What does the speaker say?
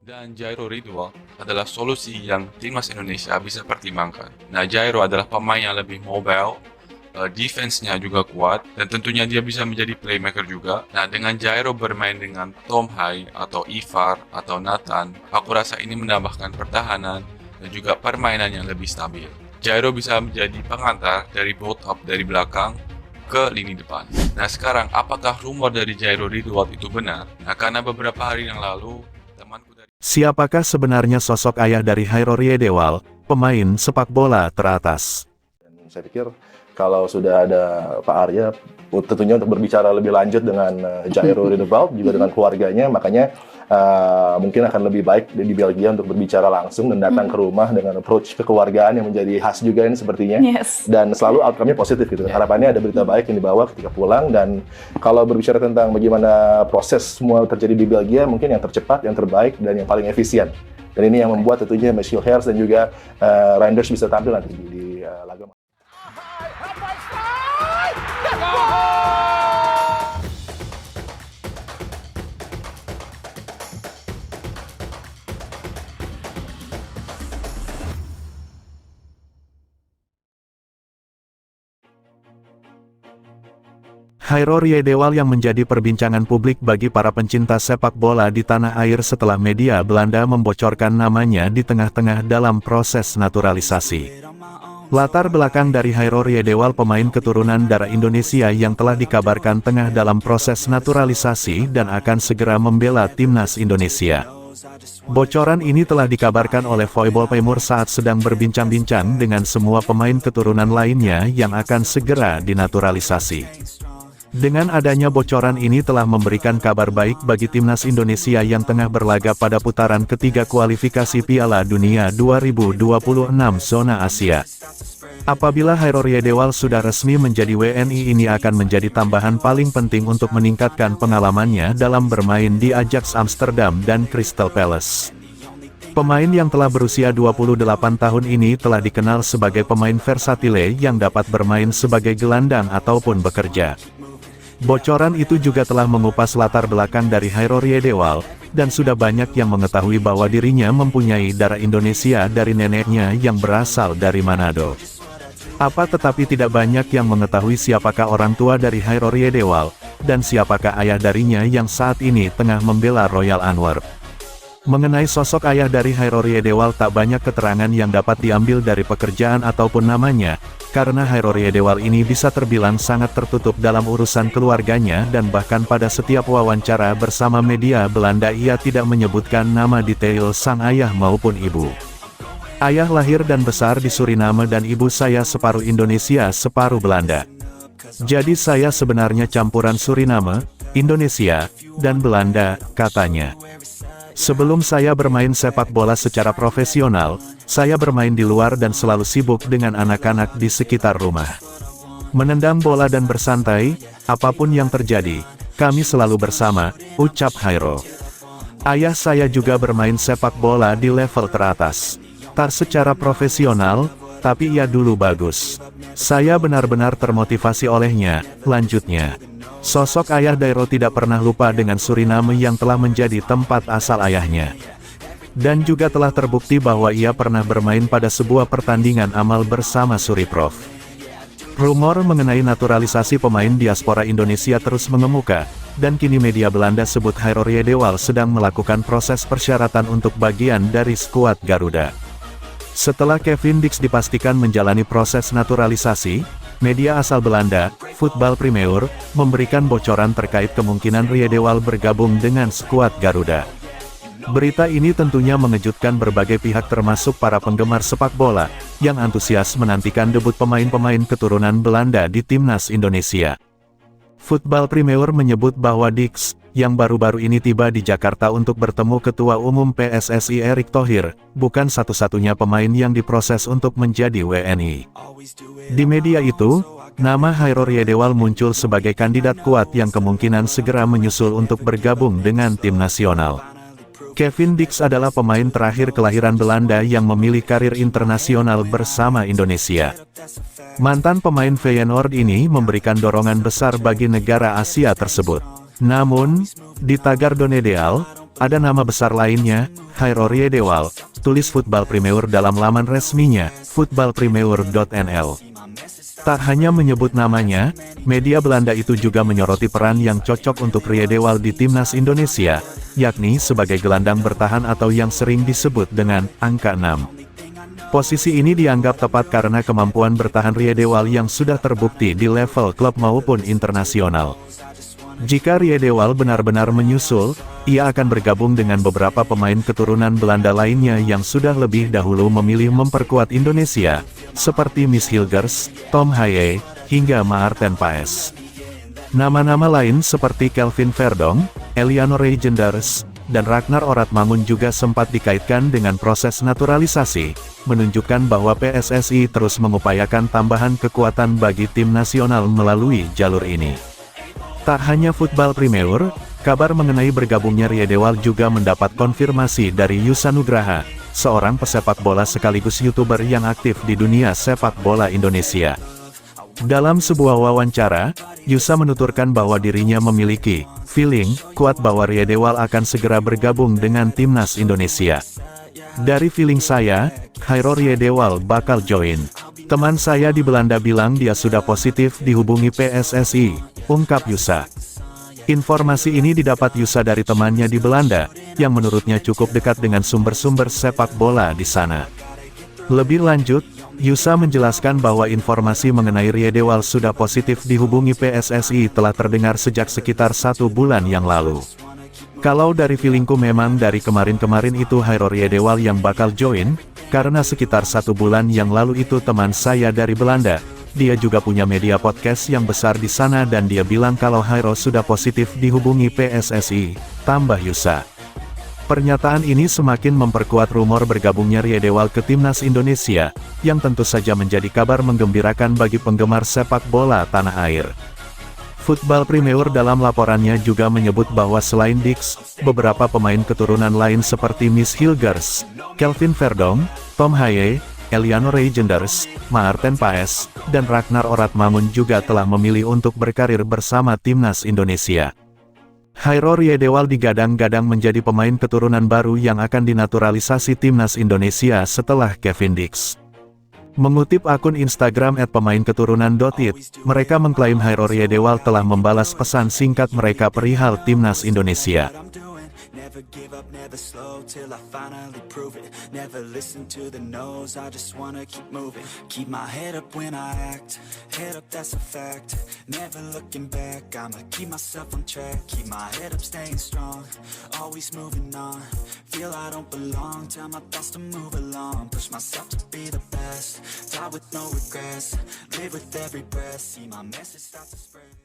Dan Jairo Ridwan adalah solusi yang timnas Indonesia bisa pertimbangkan. Nah, Jairo adalah pemain yang lebih mobile, defense-nya juga kuat, dan tentunya dia bisa menjadi playmaker juga. Nah, dengan Jairo bermain dengan Tom Hai, atau Ivar, atau Nathan, aku rasa ini menambahkan pertahanan dan juga permainan yang lebih stabil. Jairo bisa menjadi pengantar dari build up dari belakang ke lini depan. Nah, sekarang apakah rumor dari Jairo Ridwan itu benar? Nah, karena beberapa hari yang lalu, temanku dari Siapakah sebenarnya sosok ayah dari Hairor Yedewal, pemain sepak bola teratas? Saya pikir kalau sudah ada Pak Arya, tentunya untuk berbicara lebih lanjut dengan Jairo Ridwan, juga dengan keluarganya, makanya mungkin akan lebih baik di Belgia untuk berbicara langsung dan datang ke rumah dengan approach kekeluargaan yang menjadi khas juga ini sepertinya. Yes. Dan selalu outcome-nya positif gitu. Harapannya ada berita baik yang dibawa ketika pulang. Dan kalau berbicara tentang bagaimana proses semua terjadi di Belgia, mungkin yang tercepat, yang terbaik, dan yang paling efisien. Dan ini yang membuat tentunya Michiel Hers dan juga Reinders bisa tampil nanti di laga. Hairor Yedewal yang menjadi perbincangan publik bagi para pencinta sepak bola di tanah air setelah media Belanda membocorkan namanya di tengah-tengah dalam proses naturalisasi. Latar belakang dari Hairor Yedewal, pemain keturunan darah Indonesia yang telah dikabarkan tengah dalam proses naturalisasi dan akan segera membela timnas Indonesia. Bocoran ini telah dikabarkan oleh Football Premier saat sedang berbincang-bincang dengan semua pemain keturunan lainnya yang akan segera dinaturalisasi. Dengan adanya bocoran ini telah memberikan kabar baik bagi timnas Indonesia yang tengah berlaga pada putaran ketiga kualifikasi Piala Dunia 2026 zona Asia. Apabila Hairor Yedewal sudah resmi menjadi WNI, ini akan menjadi tambahan paling penting untuk meningkatkan pengalamannya dalam bermain di Ajax Amsterdam dan Crystal Palace. Pemain yang telah berusia 28 tahun ini telah dikenal sebagai pemain versatile yang dapat bermain sebagai gelandang ataupun bekerja. Bocoran itu juga telah mengupas latar belakang dari Hairor Yedewal, dan sudah banyak yang mengetahui bahwa dirinya mempunyai darah Indonesia dari neneknya yang berasal dari Manado. Tetapi tidak banyak yang mengetahui siapakah orang tua dari Hairor Yedewal, dan siapakah ayah darinya yang saat ini tengah membela Royal Antwerp. Mengenai sosok ayah dari Hairor Yedewal, tak banyak keterangan yang dapat diambil dari pekerjaan ataupun namanya, karena Hairor Yedewal ini bisa terbilang sangat tertutup dalam urusan keluarganya, dan bahkan pada setiap wawancara bersama media Belanda ia tidak menyebutkan nama detail sang ayah maupun ibu. Ayah lahir dan besar di Suriname dan ibu saya separuh Indonesia separuh Belanda. Jadi saya sebenarnya campuran Suriname, Indonesia, dan Belanda, katanya. Sebelum saya bermain sepak bola secara profesional, saya bermain di luar dan selalu sibuk dengan anak-anak di sekitar rumah. Menendang bola dan bersantai, apapun yang terjadi, kami selalu bersama, ucap Hairor. Ayah saya juga bermain sepak bola di level teratas. Tak secara profesional, tapi ia dulu bagus. Saya benar-benar termotivasi olehnya, lanjutnya. Sosok ayah Dairo tidak pernah lupa dengan Suriname yang telah menjadi tempat asal ayahnya. Dan juga telah terbukti bahwa ia pernah bermain pada sebuah pertandingan amal bersama Suriprov. Rumor mengenai naturalisasi pemain diaspora Indonesia terus mengemuka, dan kini media Belanda sebut Hairor Yedewal sedang melakukan proses persyaratan untuk bagian dari skuad Garuda. Setelah Kevin Dix dipastikan menjalani proses naturalisasi, media asal Belanda, Voetbal Premier, memberikan bocoran terkait kemungkinan Yedewal bergabung dengan skuad Garuda. Berita ini tentunya mengejutkan berbagai pihak termasuk para penggemar sepak bola, yang antusias menantikan debut pemain-pemain keturunan Belanda di timnas Indonesia. Voetbal Premier menyebut bahwa Dix, yang baru-baru ini tiba di Jakarta untuk bertemu Ketua Umum PSSI Erick Thohir, bukan satu-satunya pemain yang diproses untuk menjadi WNI. Di media itu, nama Hairor Yedewal muncul sebagai kandidat kuat yang kemungkinan segera menyusul untuk bergabung dengan tim nasional. Kevin Dix adalah pemain terakhir kelahiran Belanda yang memilih karir internasional bersama Indonesia. Mantan pemain Feyenoord ini memberikan dorongan besar bagi negara Asia tersebut. Namun, di tagar Donedal, ada nama besar lainnya, Jairo Riedewald, tulis Football Premier dalam laman resminya, footballpremier.nl. Tak hanya menyebut namanya, media Belanda itu juga menyoroti peran yang cocok untuk Riedewald di timnas Indonesia, yakni sebagai gelandang bertahan atau yang sering disebut dengan angka 6. Posisi ini dianggap tepat karena kemampuan bertahan Riedewald yang sudah terbukti di level klub maupun internasional. Jika Riedewald benar-benar menyusul, ia akan bergabung dengan beberapa pemain keturunan Belanda lainnya yang sudah lebih dahulu memilih memperkuat Indonesia, seperti Mies Hilgers, Tom Haye, hingga Maarten Paes. Nama-nama lain seperti Kelvin Verdonk, Eliano Reijenders, dan Ragnar Oratmangun juga sempat dikaitkan dengan proses naturalisasi, menunjukkan bahwa PSSI terus mengupayakan tambahan kekuatan bagi tim nasional melalui jalur ini. Tak hanya Football Premier, kabar mengenai bergabungnya Riedewald juga mendapat konfirmasi dari Yusa Nugraha, seorang pesepak bola sekaligus YouTuber yang aktif di dunia sepak bola Indonesia. Dalam sebuah wawancara, Yusa menuturkan bahwa dirinya memiliki feeling kuat bahwa Riedewald akan segera bergabung dengan timnas Indonesia. Dari feeling saya, Jairo Riedewald bakal join. Teman saya di Belanda bilang dia sudah positif dihubungi PSSI, ungkap Yusa. Informasi ini didapat Yusa dari temannya di Belanda, yang menurutnya cukup dekat dengan sumber-sumber sepak bola di sana. Lebih lanjut, Yusa menjelaskan bahwa informasi mengenai Riedewald sudah positif dihubungi PSSI telah terdengar sejak sekitar 1 bulan yang lalu. Kalau dari feelingku memang dari kemarin-kemarin itu Jairo Riedewald yang bakal join, karena sekitar 1 bulan yang lalu itu teman saya dari Belanda, dia juga punya media podcast yang besar di sana dan dia bilang kalau Jairo sudah positif dihubungi PSSI, tambah Yusa. Pernyataan ini semakin memperkuat rumor bergabungnya Riedewald ke timnas Indonesia, yang tentu saja menjadi kabar menggembirakan bagi penggemar sepak bola tanah air. Football Premier dalam laporannya juga menyebut bahwa selain Dix, beberapa pemain keturunan lain seperti Mies Hilgers, Kelvin Verdonk, Tom Haye, Eliano Reijenders, Maarten Paes, dan Ragnar Oratmangun juga telah memilih untuk berkarir bersama timnas Indonesia. Jairo Riedewald digadang-gadang menjadi pemain keturunan baru yang akan dinaturalisasi timnas Indonesia setelah Kevin Dix. Mengutip akun Instagram @pemainketurunan.it, mereka mengklaim Jairo Riedewald telah membalas pesan singkat mereka perihal timnas Indonesia. Never give up, never slow till I finally prove it. Never listen to the no's, I just wanna keep moving. Keep my head up when I act, head up that's a fact. Never looking back, I'ma keep myself on track. Keep my head up staying strong, always moving on. Feel I don't belong, tell my thoughts to move along. Push myself to be the best, die with no regrets. Live with every breath, see my message start to spread.